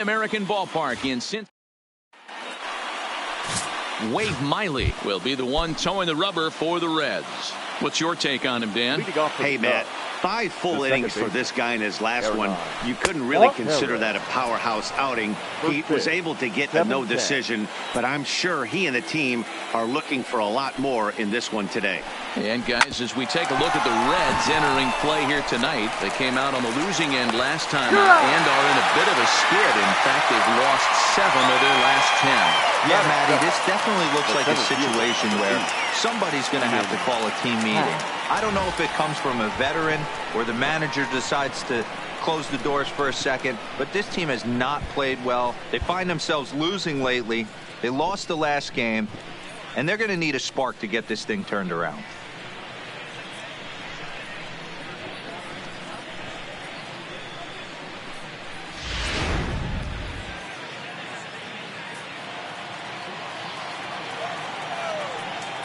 American Ballpark in Cincinnati. Wade Miley will be the one towing the rubber for the Reds. What's your take on him, Dan? Hey, Matt. 5 full innings for this guy in his last one. You couldn't really consider that a powerhouse outing. He was able to get a no decision, but I'm sure he and the team are looking for a lot more in this one today. And guys, as we take a look at the Reds entering play here tonight, they came out on the losing end last time out and are in a bit of a skid. In fact, they've lost 7 of their last 10. Yeah, Matty, this definitely looks like a situation where somebody's going to have to call a team meeting. I don't know if it comes from a veteran or the manager decides to close the doors for a second, but this team has not played well. They find themselves losing lately. They lost the last game, and they're going to need a spark to get this thing turned around.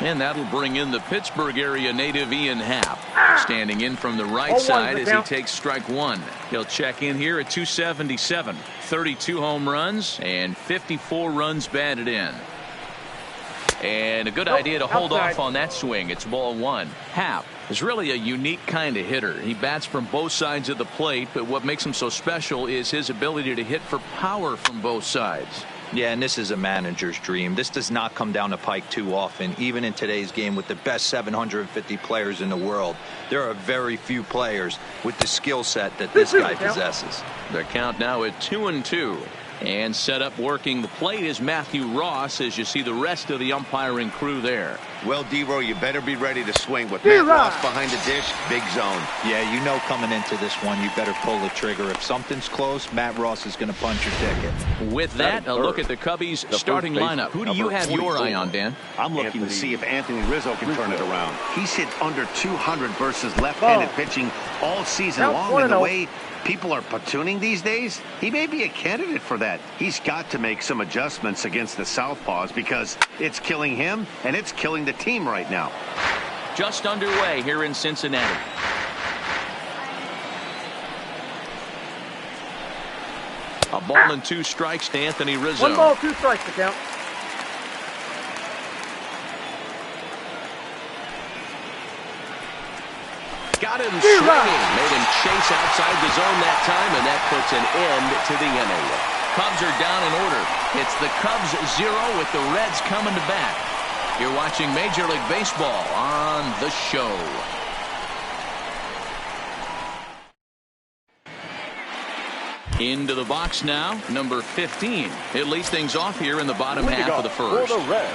And that'll bring in the Pittsburgh area native Ian Happ. Standing in from the right side as he takes strike 1. He'll check in here at 277. 32 home runs and 54 runs batted in. And a good idea to hold off on that swing. It's ball 1. Happ is really a unique kind of hitter. He bats from both sides of the plate, but what makes him so special is his ability to hit for power from both sides. Yeah, and this is a manager's dream. This does not come down the pike too often, even in today's game with the best 750 players in the world. There are very few players with the skill set that this guy possesses. The count now at 2-2. And set up working the plate is Matthew Ross as you see the rest of the umpiring crew there. Well, D-Row, you better be ready to swing with Matt Ross behind the dish. Big zone. Yeah, you know coming into this one, you better pull the trigger. If something's close, Matt Ross is going to punch your ticket. With that, a look at the Cubbies' starting lineup. Who do you have your eye on, Dan? I'm looking to see if Anthony Rizzo can turn it around. He's hit under 200 versus left-handed pitching all season long, and the way people are platooning these days, he may be a candidate for that. He's got to make some adjustments against the Southpaws because it's killing him and it's killing the team right now. Just underway here in Cincinnati. A ball and 2 strikes to Anthony Rizzo. 1 ball, 2 strikes to count. Got him swinging. Made him chase outside the zone that time, and that puts an end to the inning. Cubs are down in order. It's the Cubs 0 with the Reds coming to bat. You're watching Major League Baseball on The Show. Into the box now, number 15. It leads things off here in the bottom half of the first. For the Reds,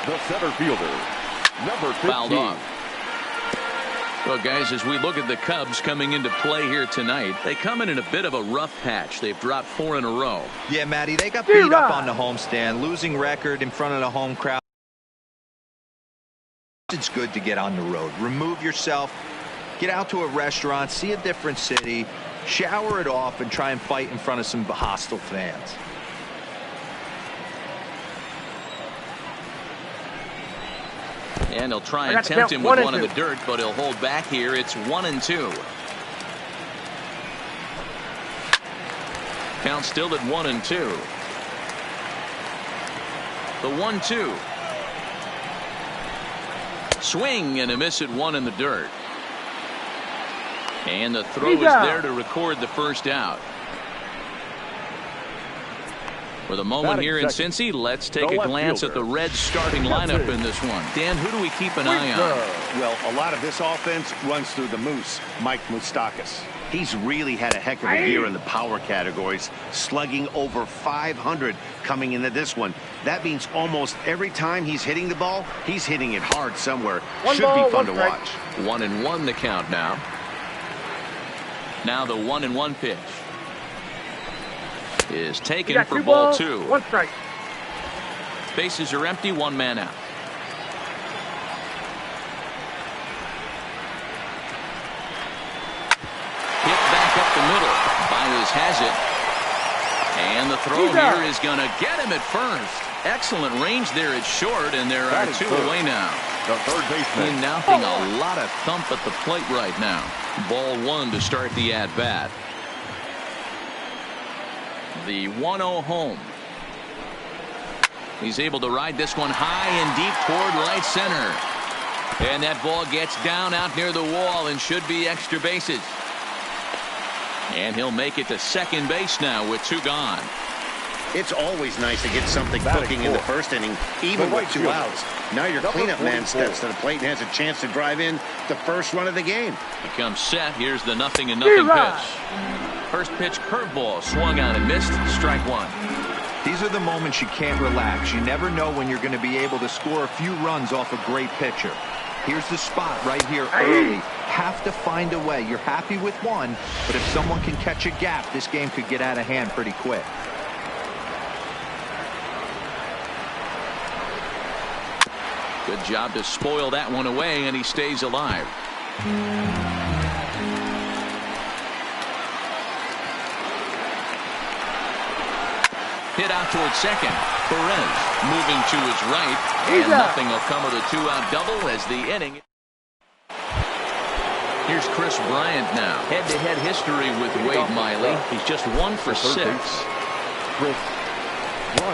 the center fielder, number 15. Fouled off. Well, guys, as we look at the Cubs coming into play here tonight, they come in a bit of a rough patch. They've dropped 4 in a row. Yeah, Matty, they got beat up on the homestand. Losing record in front of the home crowd. It's good to get on the road. Remove yourself. Get out to a restaurant. See a different city. Shower it off and try and fight in front of some hostile fans. And he'll try and tempt him with one in the dirt, but he'll hold back here. It's 1-2. Count still at 1-2. The 1-2. Swing and a miss at 1 in the dirt. And the throw is there to record the first out. For the moment here in Cincy, let's take a glance at the Reds starting lineup in this one. Dan, who do we keep an eye on? Well, a lot of this offense runs through the Moose, Mike Moustakas. He's really had a heck of a year in the power categories, slugging over 500 coming into this one. That means almost every time he's hitting the ball, he's hitting it hard somewhere. Should be fun to watch. 1-1 the count now. Now the 1-1 pitch is taken for ball 2. 1 strike. Bases are empty, 1 man out. Hit back up the middle. Baez has it. And the throw here is going to get him at first. Excellent range there at short, and there are 2 away now. The third baseman. Now getting a lot of thump at the plate right now. Ball 1 to start the at-bat. The 1-0 home. He's able to ride this one high and deep toward right center. And that ball gets down out near the wall and should be extra bases. And he'll make it to second base now with 2 gone. It's always nice to get something cooking in the first inning, even with 2 outs. Now your cleanup man steps to the plate and has a chance to drive in the first run of the game. He comes set. Here's the 0-0 pitch. First pitch curveball swung on and missed. Strike 1. These are the moments you can't relax. You never know when you're going to be able to score a few runs off a great pitcher. Here's the spot right here early. Have to find a way. You're happy with one, but if someone can catch a gap, this game could get out of hand pretty quick. Good job to spoil that one away, and he stays alive. Hit out towards second. Perez moving to his right, and nothing will come of the 2-out double as the inning. Here's Chris Bryant now. Head-to-head history with Wade Miley. He's just 1 for 6.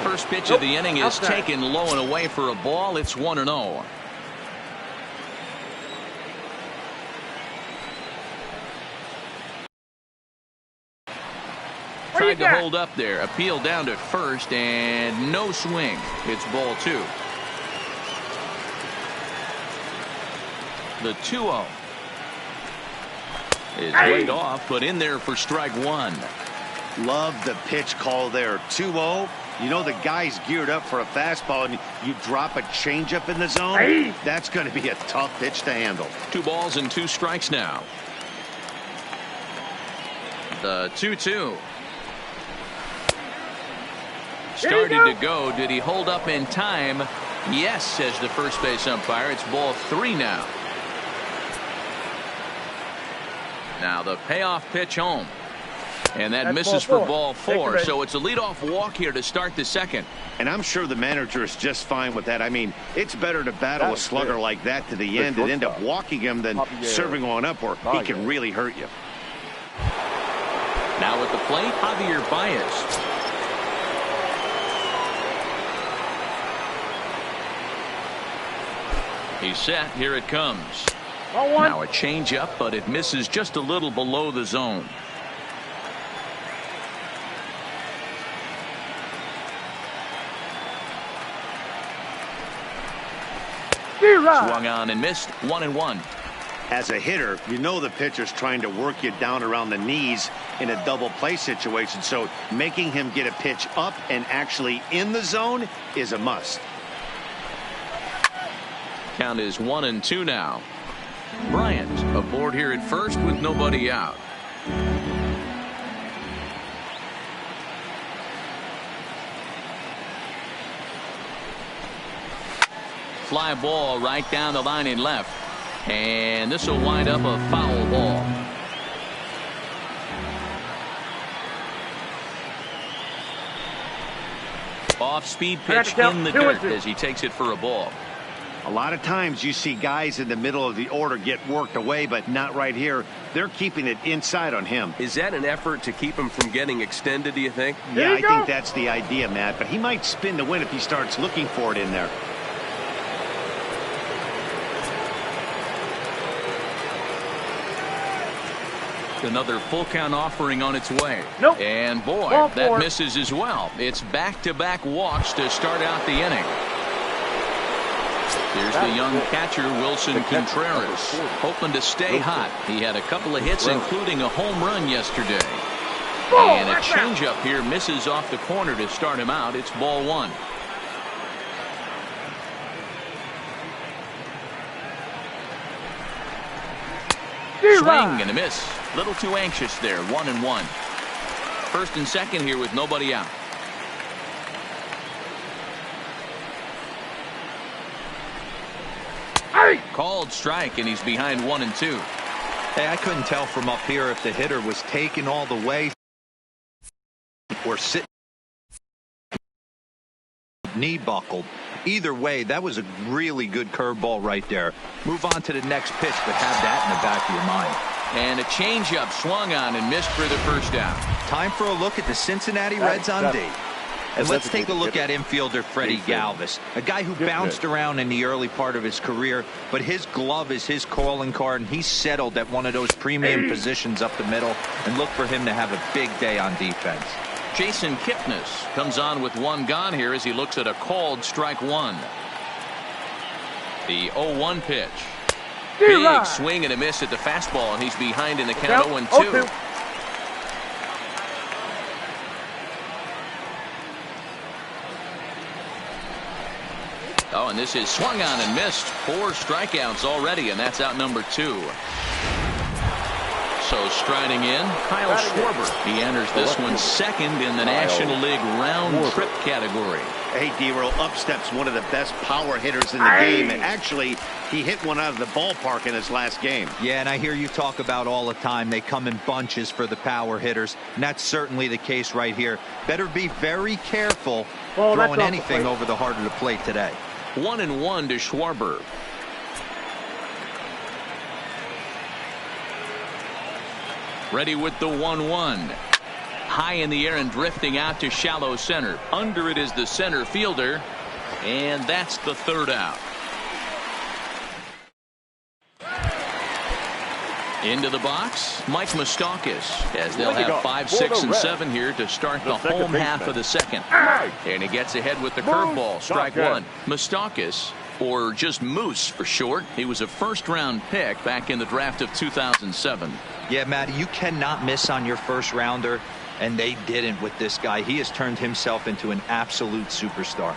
First pitch of the inning is taken low and away for a ball. It's 1-0. Tried to hold up there. Appeal down to first and no swing. It's ball 2. The 2-0 is laid off, but in there for strike 1. Love the pitch call there. 2-0. You know the guy's geared up for a fastball, and you drop a changeup in the zone. That's going to be a tough pitch to handle. 2 balls and 2 strikes now. The 2-2. Started to go. Did he hold up in time? Yes, says the first base umpire. It's ball 3 now. Now the payoff pitch home. And that misses for ball 4. So it's a leadoff walk here to start the second. And I'm sure the manager is just fine with that. I mean, it's better to battle a slugger like that to the end and end up walking him than serving one up, or he can really hurt you. Now at the plate, Javier Baez. He's set. Here it comes. Now a changeup, but it misses just a little below the zone. Swung on and missed. 1-1. As a hitter, you know the pitcher's trying to work you down around the knees in a double play situation, so making him get a pitch up and actually in the zone is a must. Count is 1-2 now. Bryant aboard here at first with nobody out. Fly ball right down the line in left. And this will wind up a foul ball. Off-speed pitch in the dirt as he takes it for a ball. A lot of times you see guys in the middle of the order get worked away, but not right here. They're keeping it inside on him. Is that an effort to keep him from getting extended, do you think? Yeah, I think that's the idea, Matt, but he might spin to win if he starts looking for it in there. Another full count offering on its way. Nope. And boy, that misses as well. It's back-to-back walks to start out the inning. Here's the young catcher, Wilson Contreras, hoping to stay hot. He had a couple of hits, including a home run yesterday. And a changeup here misses off the corner to start him out. It's ball 1. Swing and a miss. Little too anxious there. 1-1. First and second here with nobody out. Called strike, and he's behind 1-2. Hey, I couldn't tell from up here if the hitter was taken all the way or sitting knee buckled. Either way, that was a really good curveball right there. Move on to the next pitch, but have that in the back of your mind. And a changeup swung on and missed for the first down. Time for a look at the Cincinnati Reds on D. And let's take a look at infielder Freddie Galvis, a guy who bounced around in the early part of his career, but his glove is his calling card, and he's settled at one of those premium positions up the middle, and look for him to have a big day on defense. Jason Kipnis comes on with one gone here as he looks at a called strike one. The 0-1 pitch. Big swing and a miss at the fastball, and he's behind in the count 0-2. Oh, and this is swung on and missed. 4 strikeouts already, and that's out number 2. So striding in, Kyle Schwarber. He enters this one second in the National League round trip category. Hey, D-Roll, up steps one of the best power hitters in the game. And actually, he hit one out of the ballpark in his last game. Yeah, and I hear you talk about all the time they come in bunches for the power hitters, and that's certainly the case right here. Better be very careful throwing anything over the heart of the plate today. 1-1 to Schwarber. Ready with the 1-1. High in the air and drifting out to shallow center. Under it is the center fielder, and that's the third out. Into the box, Mike Moustakas, as they'll have 5, 6, and 7 here to start the home half of the second. And he gets ahead with the curveball, strike one. Moustakas, or just Moose for short, he was a first-round pick back in the draft of 2007. Yeah, Matty, you cannot miss on your first rounder, and they didn't with this guy. He has turned himself into an absolute superstar.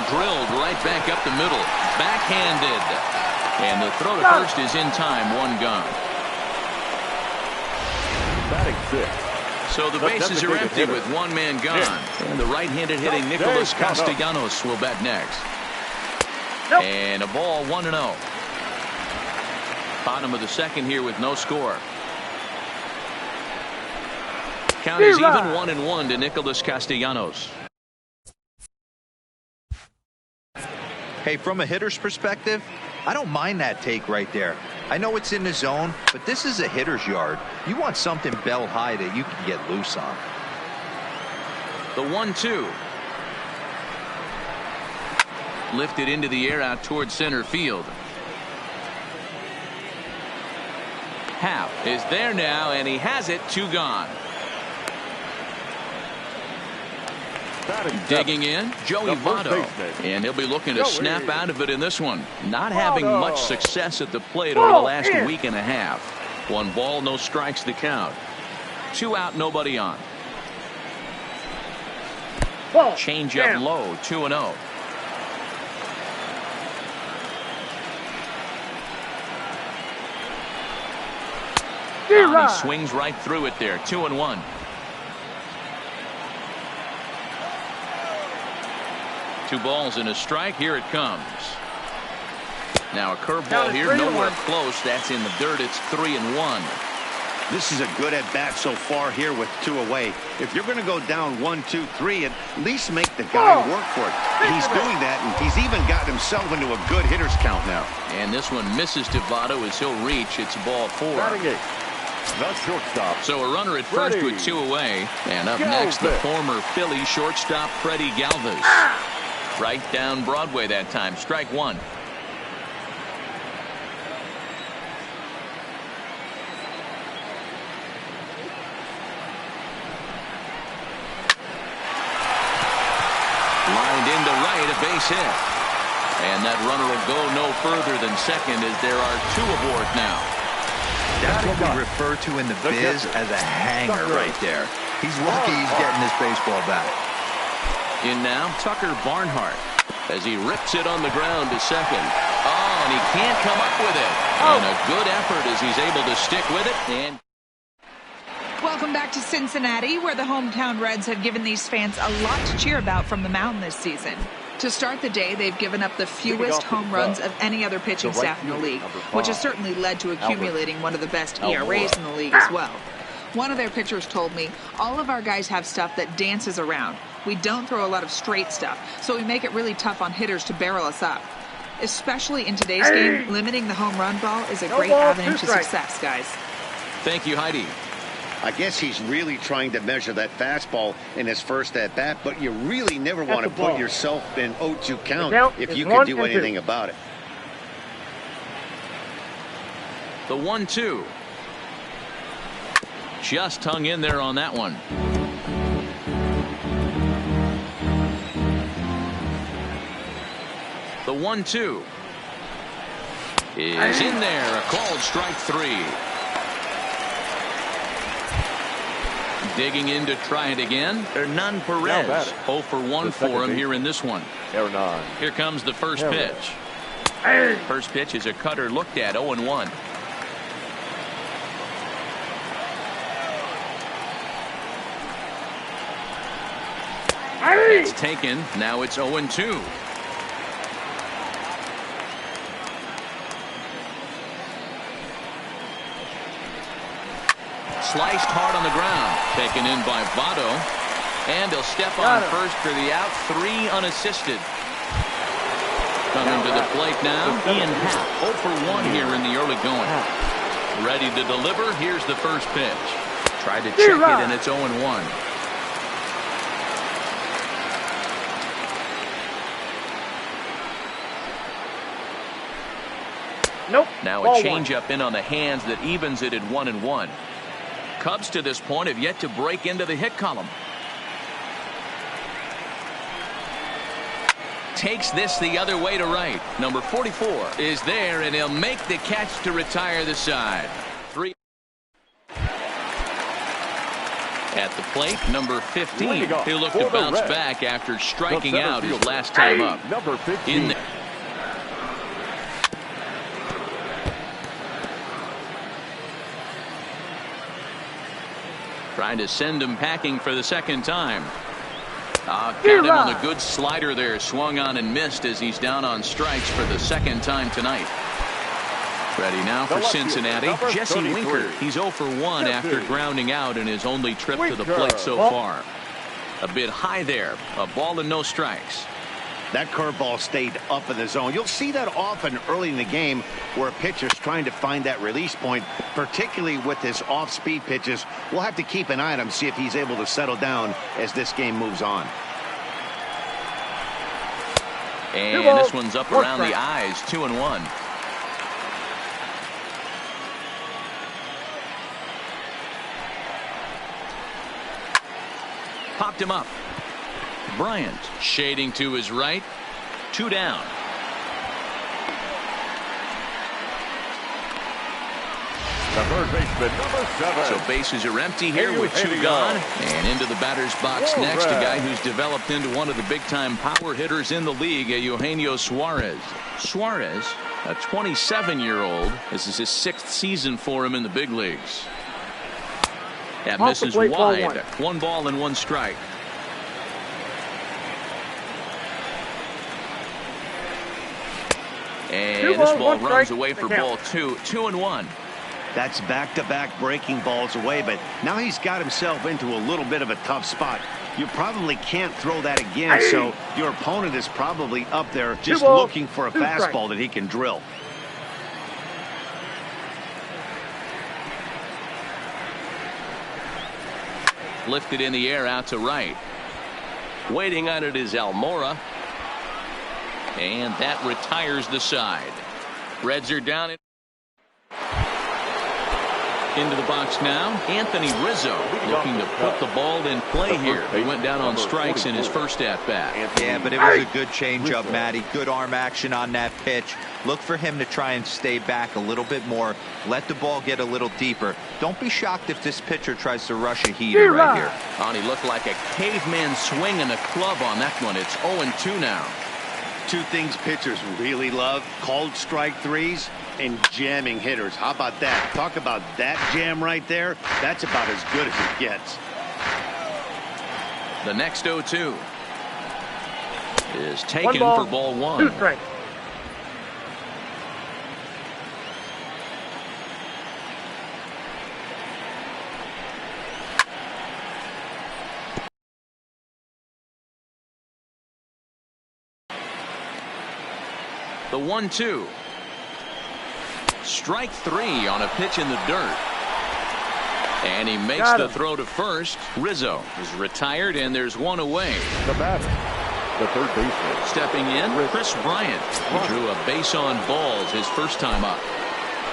Drilled right back up the middle, backhanded. And the throw to first is in time, 1 gone. Batting 6. So the bases are empty with 1 man gone. And the right-handed hitting Nicholas Castellanos will bat next. And a ball 1-0. Bottom of the second here with no score. Count is even 1-1 to Nicholas Castellanos. Hey, from a hitter's perspective, I don't mind that take right there. I know it's in the zone, but this is a hitter's yard. You want something bell high that you can get loose on. The 1-2. Lifted into the air out towards center field. Happ is there now, and he has it. 2 gone. Digging in, Joey Votto, and he'll be looking to snap out of it in this one. Not having much success at the plate over the last week and a half. 1 ball, no strikes the count. 2 out, nobody on. Change up low, 2-0. He swings right through it there, 2-1. Two balls and a strike. Here it comes. Now a curveball here, nowhere close. That's in the dirt. It's 3-1. This is a good at bat so far here with 2 away. If you're going to go down 1, 2, 3, at least make the guy work for it. He's doing that, and he's even gotten himself into a good hitter's count now. And this one misses to Votto as he'll reach. It's ball 4. The shortstop. So a runner at first with 2 away. And up next, the former Philly shortstop Freddie Galvis. Right down Broadway that time. Strike 1. Lined into right, a base hit. And that runner will go no further than second as there are 2 aboard now. That's what we refer to in the biz as a hanger right there. He's lucky he's getting this baseball back. In now, Tucker Barnhart as he rips it on the ground to second. Oh, and he can't come up with it. And a good effort as he's able to stick with it. And welcome back to Cincinnati, where the hometown Reds have given these fans a lot to cheer about from the mound this season. To start the day, they've given up the fewest home runs of any other pitching staff in the league, which has certainly led to accumulating one of the best ERAs in the league as well. One of their pitchers told me, all of our guys have stuff that dances around. We don't throw a lot of straight stuff, so we make it really tough on hitters to barrel us up. Especially in today's game, limiting the home run ball is a great avenue to success, guys. Thank you, Heidi. I guess he's really trying to measure that fastball in his first at-bat, but you really never want to put yourself in 0-2 count if you can do anything about it. The 1-2. Just hung in there on that one. The 1-2 is in there. A called strike 3. Digging in to try it again. Hernan Perez. 0 for 1 for him here in this one. Here comes the first pitch. First pitch is a cutter looked at. 0-1. It's taken. Now it's 0-2. Sliced hard on the ground. Taken in by Votto. And he'll step on first for the out. 3 unassisted. Coming to the plate now, Ian Happ. 0 for 1 here in the early going. Ready to deliver. Here's the first pitch. Tried to check it, and it's 0-1. Nope. Now a changeup in on the hands that evens it at 1-1. Cubs to this point have yet to break into the hit column. Takes this the other way to right. Number 44 is there, and he'll make the catch to retire the side. 3 at the plate. Number 15. He'll look to bounce back after striking out his last time up. Number 15. In there. Trying to send him packing for the second time. Got him on the good slider there. Swung on and missed as he's down on strikes for the second time tonight. Ready now for Cincinnati. Jesse Winker. He's 0 for 1 after grounding out in his only trip to the plate so far. A bit high there. A ball and no strikes. That curveball stayed up in the zone. You'll see that often early in the game where a pitcher's trying to find that release point, particularly with his off-speed pitches. We'll have to keep an eye on him, see if he's able to settle down as this game moves on. And this one's up around the eyes. 2-1. Popped him up. Bryant shading to his right. 2 down. The third baseman, number 7. So bases are empty here with 2 gone. And into the batter's box next, a guy who's developed into one of the big-time power hitters in the league, Eugenio Suarez. Suarez, a 27-year-old. This is his 6th season for him in the big leagues. That misses wide. 1 ball and 1 strike. And this ball runs away for ball 2. 2-1. That's back-to-back breaking balls away, but now he's got himself into a little bit of a tough spot. You probably can't throw that again, so your opponent is probably up there just looking for a fastball that he can drill. Lifted in the air out to right. Waiting on it is Almora. And that retires the side. Reds are down into the box now. Anthony Rizzo looking to put the ball in play here. He went down on strikes in his first at-bat. Yeah, but it was a good changeup, Matty. Good arm action on that pitch. Look for him to try and stay back a little bit more. Let the ball get a little deeper. Don't be shocked if this pitcher tries to rush a heater right here. And he looked like a caveman swinging a club on that one. It's 0-2 now. 2 things pitchers really love: called strike 3s and jamming hitters. How about that? Talk about that jam right there. That's about as good as it gets. The next 0-2 is taken for ball 1. 2 strikes. The 1-2. Strike 3 on a pitch in the dirt. And he makes the throw to first. Rizzo is retired, and there's one away. The batter, the third baseman. Stepping in, Chris Bryant. He drew a base on balls his first time up.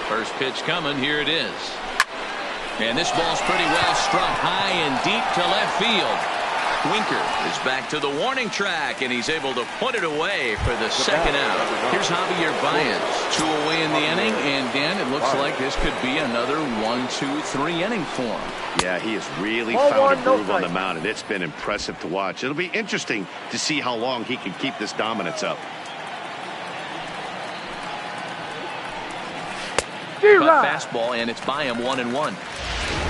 First pitch coming. Here it is. And this ball's pretty well struck high and deep to left field. Winker is back to the warning track, and he's able to put it away for the second out. Here's Javier Baez. 2 away in the inning, and Dan, it looks like this could be another 1-2-3 inning for him. Yeah, he has really found a groove on the mound, and it's been impressive to watch. It'll be interesting to see how long he can keep this dominance up. Cut fastball, and it's by him 1-1.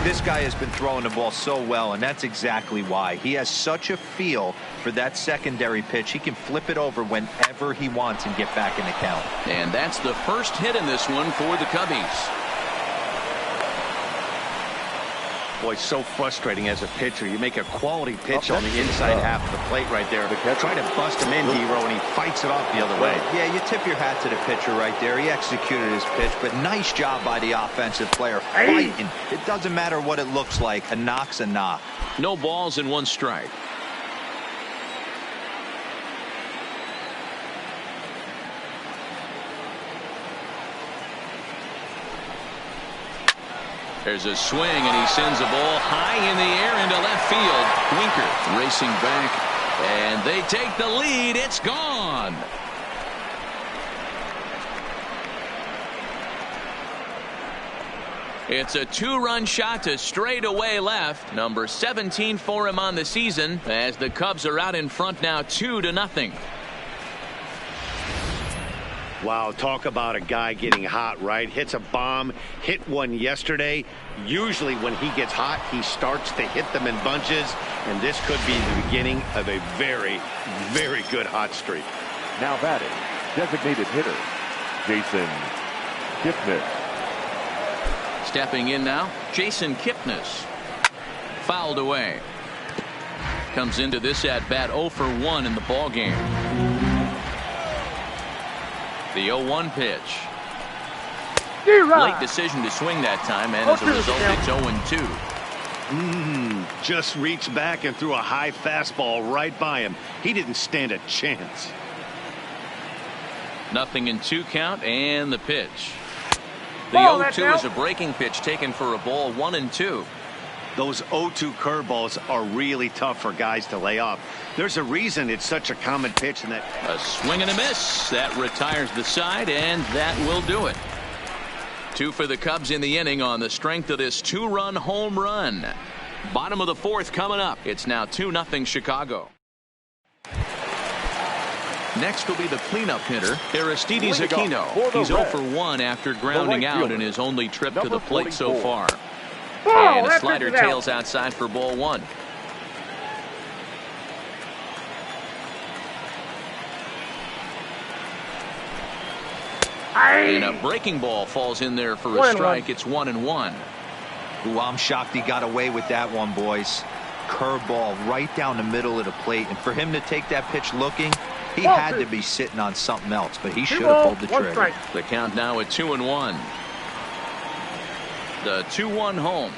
This guy has been throwing the ball so well, and that's exactly why. He has such a feel for that secondary pitch. He can flip it over whenever he wants and get back in the count. And that's the first hit in this one for the Cubbies. Boy, so frustrating as a pitcher. You make a quality pitch on the inside half of the plate right there. Try to bust him in, hero, and he fights it off the other way. Yeah, you tip your hat to the pitcher right there. He executed his pitch, but nice job by the offensive player fighting. It doesn't matter what it looks like. A knock's a knock. No balls and 1 strike. There's a swing, and he sends a ball high in the air into left field. Winker racing back, and they take the lead. It's gone. It's a 2-run shot to straightaway left. Number 17 for him on the season, as the Cubs are out in front now 2-0. Wow, talk about a guy getting hot, right? Hits a bomb, hit one yesterday. Usually when he gets hot, he starts to hit them in bunches, and this could be the beginning of a very, very good hot streak. Now batting, designated hitter, Jason Kipnis. Stepping in now, Jason Kipnis. Fouled away. Comes into this at-bat 0 for 1 in the ballgame. The 0-1 pitch. Late decision to swing that time, and as a result, it's 0-2. Just reached back and threw a high fastball right by him. He didn't stand a chance. 0-2 count, and the pitch. The 0-2 is a breaking pitch taken for a ball, 1-2. Those 0-2 curveballs are really tough for guys to lay off. There's a reason it's such a common pitch. And that a swing and a miss. That retires the side, and that will do it. 2 for the Cubs in the inning on the strength of this 2-run home run. Bottom of the 4th coming up. It's now 2-0 Chicago. Next will be the cleanup hitter, Aristides Aquino. He's 0 for 1 after grounding out in his only trip to the plate so far. And a slider tails outside for ball 1. And a breaking ball falls in there for a strike. It's 1-1. Ooh, I'm shocked he got away with that one, boys. Curveball right down the middle of the plate. And for him to take that pitch looking, he had to be sitting on something else, but he should have pulled the trigger. The count now at 2-1. The 2-1 home.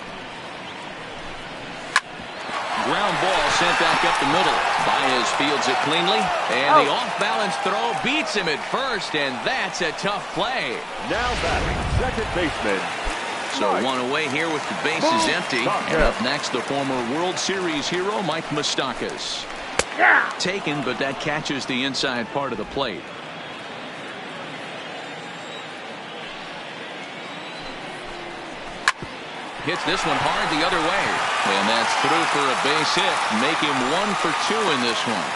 Ground ball sent back up the middle. Baez fields it cleanly, and the off-balance throw beats him at first, and that's a tough play. Now batting, second baseman. So 1 away here with the bases empty. And up next, the former World Series hero, Mike Moustakas. Taken, but that catches the inside part of the plate. Hits this one hard the other way. And that's through for a base hit. Make him 1 for 2 in this one.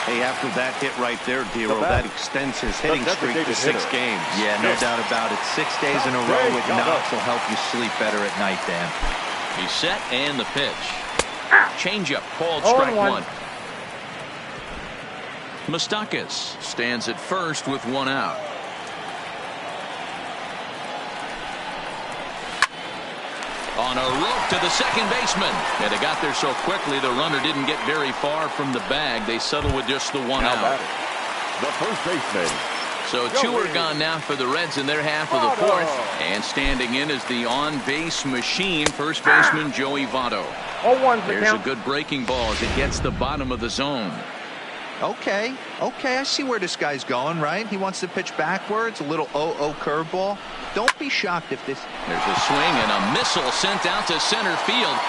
Hey, after that hit right there, Dero, that extends his hitting streak to 6 games. Yeah, no doubt about it. 6 days in a row with knocks will help you sleep better at night, Dan. He's set, and the pitch. Changeup called strike 1. Moustakas stands at first with 1 out. On a rope to the second baseman. And they got there so quickly the runner didn't get very far from the bag. They settle with just the 1 out. the first baseman. So two are gone now for the Reds in their half of the fourth. And standing in is the on-base machine, first baseman Joey Votto. There's a good breaking ball as it gets the bottom of the zone. Okay, I see where this guy's going, right? He wants to pitch backwards, a little 0-0 curveball. Don't be shocked if this... There's a swing and a missile sent out to center field.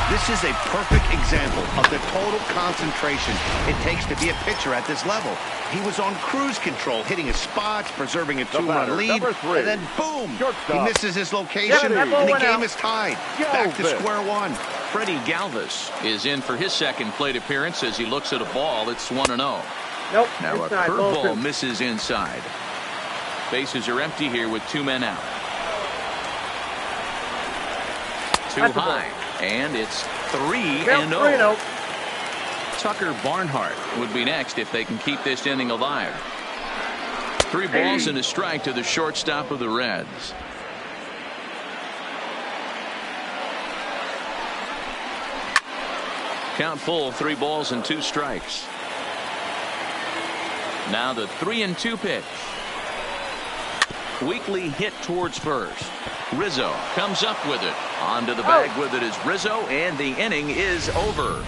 This is a perfect example of the total concentration it takes to be a pitcher at this level. He was on cruise control, hitting his spots, preserving a two-run lead, and then boom, he misses his location, and the game is tied. Back to square one. Freddie Galvis is in for his second plate appearance as he looks at a ball. It's 1-0. Nope. Now a curveball misses inside. Bases are empty here with two men out. Too high. And it's 3-0. Tucker Barnhart would be next if they can keep this inning alive. 3 balls and a strike to the shortstop of the Reds. Count full, 3 balls and 2 strikes. Now the 3-2 pitch. Weekly hit towards first. Rizzo comes up with it. Onto the bag with it is Rizzo, and the inning is over.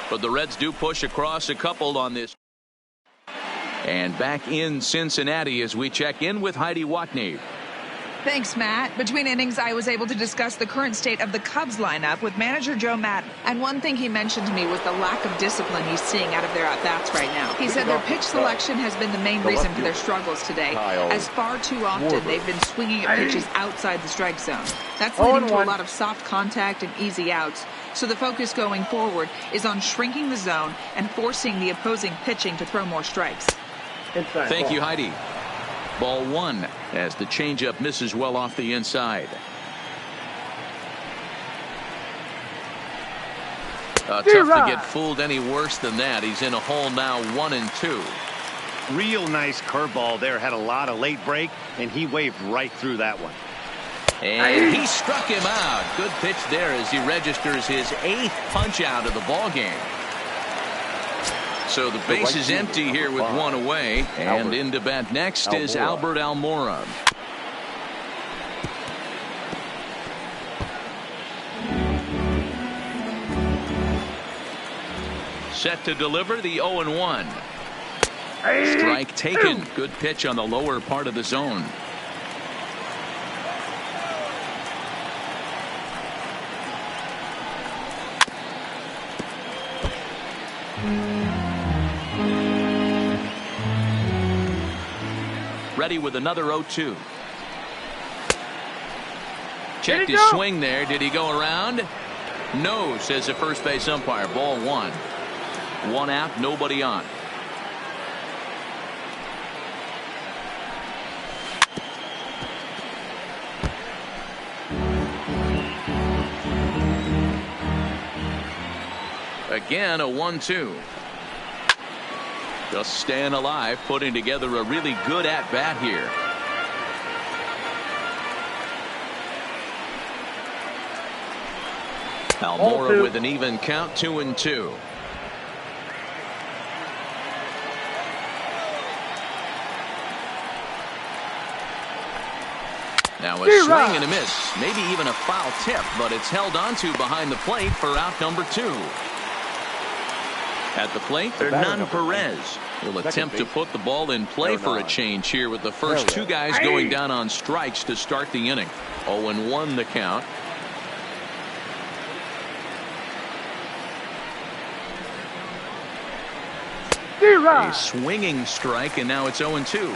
But the Reds do push across a couple on this. And back in Cincinnati as we check in with Heidi Watney. Thanks, Matt. Between innings, I was able to discuss the current state of the Cubs lineup with manager Joe Maddon. And one thing he mentioned to me was the lack of discipline he's seeing out of their at-bats right now. He said their pitch selection has been the main reason for their struggles today, as far too often they've been swinging at pitches outside the strike zone. That's leading to a lot of soft contact and easy outs. So the focus going forward is on shrinking the zone and forcing the opposing pitching to throw more strikes. Thank you, Heidi. Ball 1 as the changeup misses well off the inside. Tough to get fooled any worse than that. He's in a hole now, 1-2. Real nice curveball there. Had a lot of late break, and he waved right through that one. And he struck him out. Good pitch there as he registers his 8th punch out of the ball game. So the base is empty here with 1 away. And into bat next is Albert Almora. Set to deliver the 0-1. Strike taken. Good pitch on the lower part of the zone. Ready with another 0-2. Checked his swing there. Did he go around? No, says the first base umpire. Ball 1. 1 out, nobody on. Again, a 1-2. Just staying alive, putting together a really good at-bat here. Almora with an even count, 2-2. Now a swing and a miss, maybe even a foul tip, but it's held onto behind the plate for out number 2. At the plate, Hernan Perez will attempt to put the ball in play for a change here with the first 2 guys going down on strikes to start the inning. 0-1 the count. A swinging strike, and now it's 0-2.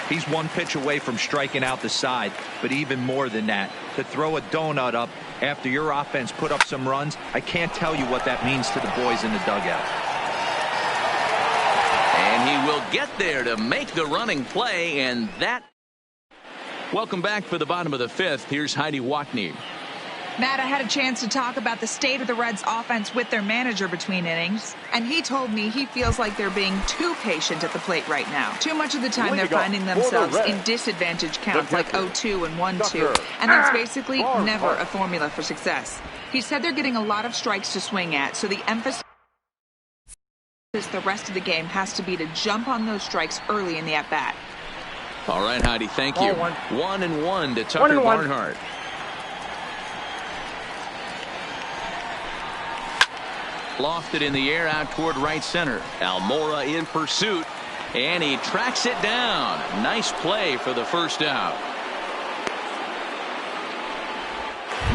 He's 1 pitch away from striking out the side, but even more than that, to throw a donut up after your offense put up some runs, I can't tell you what that means to the boys in the dugout. And he will get there to make the running play, and that. Welcome back for the bottom of the 5th. Here's Heidi Watney. Matt, I had a chance to talk about the state of the Reds offense with their manager between innings, and he told me he feels like they're being too patient at the plate right now. Too much of the time they're finding themselves in disadvantage counts like 0-2 and 1-2, and that's basically never a formula for success. He said they're getting a lot of strikes to swing at, so the emphasis the rest of the game has to be to jump on those strikes early in the at-bat. All right, Heidi, thank you. 1-1 to Tucker Barnhart. Lofted in the air out toward right center. Almora in pursuit. And he tracks it down. Nice play for the first out.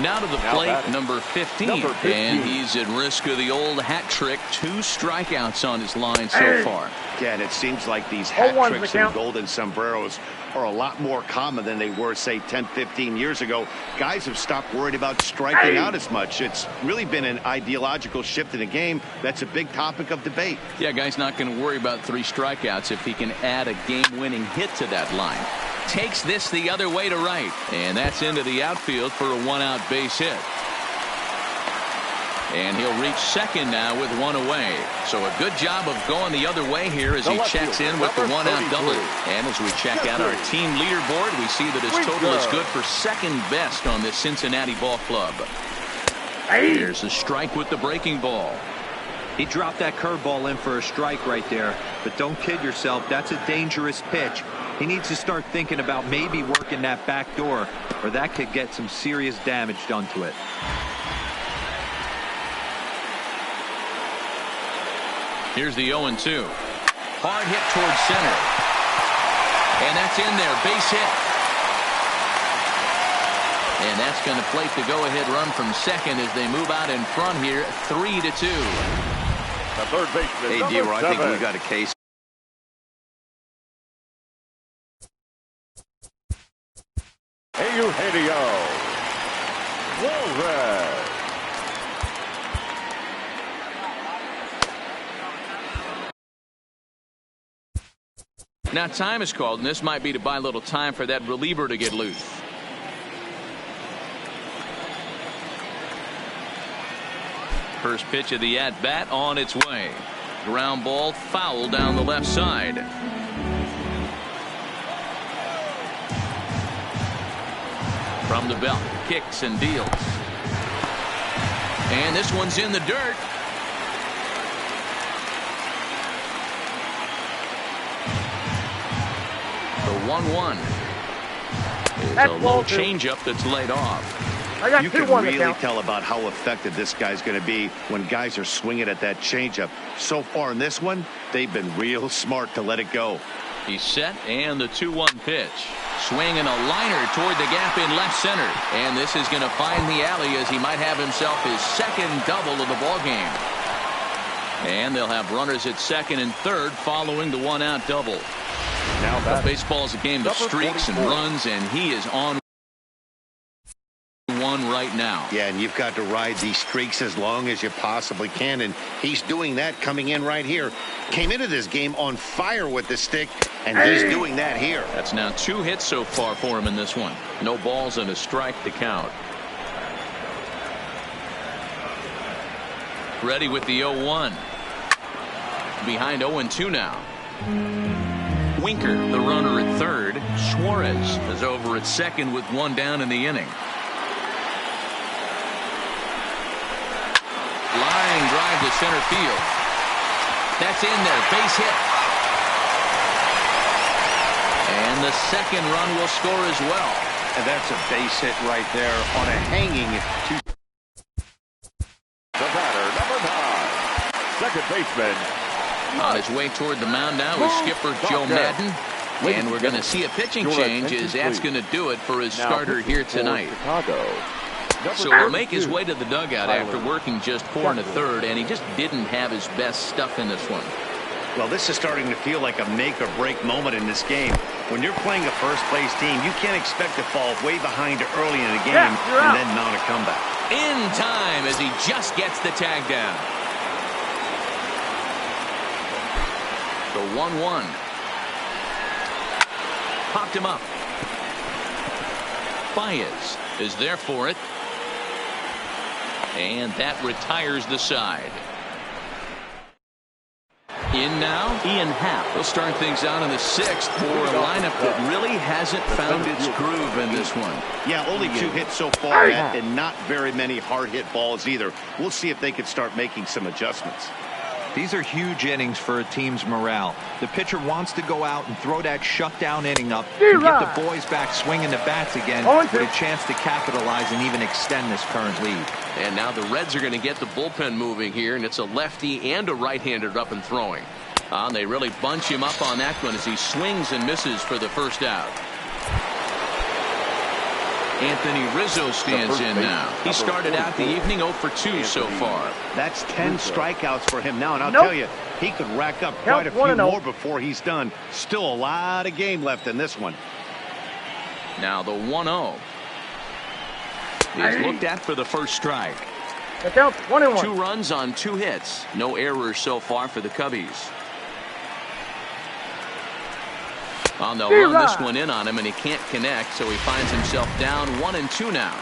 Now to the plate, number 15. And he's at risk of the old hat trick. 2 strikeouts on his line so far. Yeah, and it seems like these hat tricks and golden sombreros are a lot more common than they were, say, 10, 15 years ago. Guys have stopped worried about striking out as much. It's really been an ideological shift in the game. That's a big topic of debate. Yeah, guy's not going to worry about 3 strikeouts if he can add a game-winning hit to that line. Takes this the other way to right, and that's into the outfield for a 1-out base hit. And he'll reach second now with 1 away. So a good job of going the other way here as he checks in with the 1-out double. And as we check out our team leaderboard, we see that his total is good for second best on this Cincinnati ball club. Here's a strike with the breaking ball. He dropped that curveball in for a strike right there. But don't kid yourself, that's a dangerous pitch. He needs to start thinking about maybe working that back door, or that could get some serious damage done to it. Here's the 0-2. Hard hit towards center. And that's in there. Base hit. And that's going to plate the go-ahead run from second as they move out in front here, 3-2. The third baseman, hey, D-Roy, I think we got a case. Eugenio Suarez. Now time is called, and this might be to buy a little time for that reliever to get loose. First pitch of the at-bat on its way. Ground ball foul down the left side. From the belt, kicks and deals. And this one's in the dirt. The 1-1 is a low changeup that's laid off. You can really tell about how effective this guy's going to be when guys are swinging at that changeup. So far in this one, they've been real smart to let it go. He's set, and the 2-1 pitch. Swinging a liner toward the gap in left center. And this is going to find the alley as he might have himself his second double of the ball game. And they'll have runners at second and third following the 1-out double. Now baseball's a game of streaks and runs, and he is on one right now. Yeah, and you've got to ride these streaks as long as you possibly can, and he's doing that coming in right here. Came into this game on fire with the stick, and he's doing that here. That's now 2 hits so far for him in this one. No balls and a strike to count. Ready with the 0-1. Behind 0-2 now. Winker, the runner at third. Suarez is over at second with 1 down in the inning. Line drive to center field. That's in there. Base hit. And the second run will score as well. And that's a base hit right there on a hanging. The batter, number 5, second baseman. On his way toward the mound now is skipper Joe Madden. And we're going to see a pitching change as that's going to do it for his starter here tonight. So he'll make his way to the dugout after working just 4 1/3, and he just didn't have his best stuff in this one. Well, this is starting to feel like a make-or-break moment in this game. When you're playing a first-place team, you can't expect to fall way behind early in the game and then mount a comeback. In time as he just gets the tag down. The 1-1. Popped him up. Baez is there for it. And that retires the side. In now, Ian Happ. He'll start things out in the 6th for a lineup that really hasn't found its groove in this one. Yeah, only 2 hits so far, and not very many hard hit balls either. We'll see if they can start making some adjustments. These are huge innings for a team's morale. The pitcher wants to go out and throw that shutdown inning up and get the boys back swinging the bats again with a chance to capitalize and even extend this current lead. And now the Reds are going to get the bullpen moving here, and it's a lefty and a right-hander up and throwing. They really bunch him up on that one as he swings and misses for the first out. Anthony Rizzo stands in now. He started out the evening 0 for 2 so far. That's 10 strikeouts for him now, and I'll tell you, he could rack up quite a few more before he's done. Still a lot of game left in this one. Now the 1-0. He's looked at for the first strike. 2 runs on 2 hits. No errors so far for the Cubbies. They'll run this one in on him, and he can't connect, so he finds himself down 1-2 now.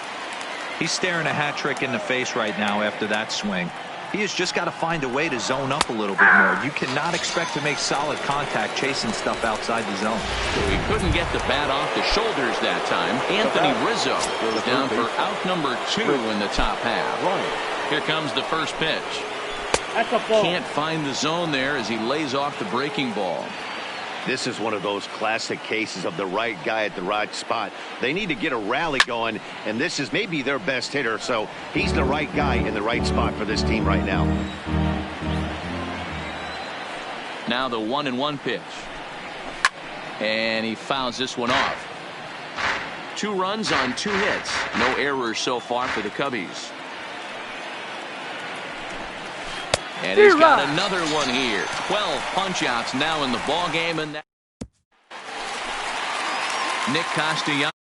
He's staring a hat trick in the face right now after that swing. He has just got to find a way to zone up a little bit more. You cannot expect to make solid contact chasing stuff outside the zone. So he couldn't get the bat off the shoulders that time. Anthony Rizzo goes down for out number 2 in the top half. Here comes the first pitch. Can't find the zone there as he lays off the breaking ball. This is one of those classic cases of the right guy at the right spot. They need to get a rally going, and this is maybe their best hitter, so he's the right guy in the right spot for this team right now. Now the 1-1 pitch. And he fouls this one off. 2 runs on 2 hits. No errors so far for the Cubbies. And he's got another one here. 12 punch-outs now in the ball game, and Nick Castellanos.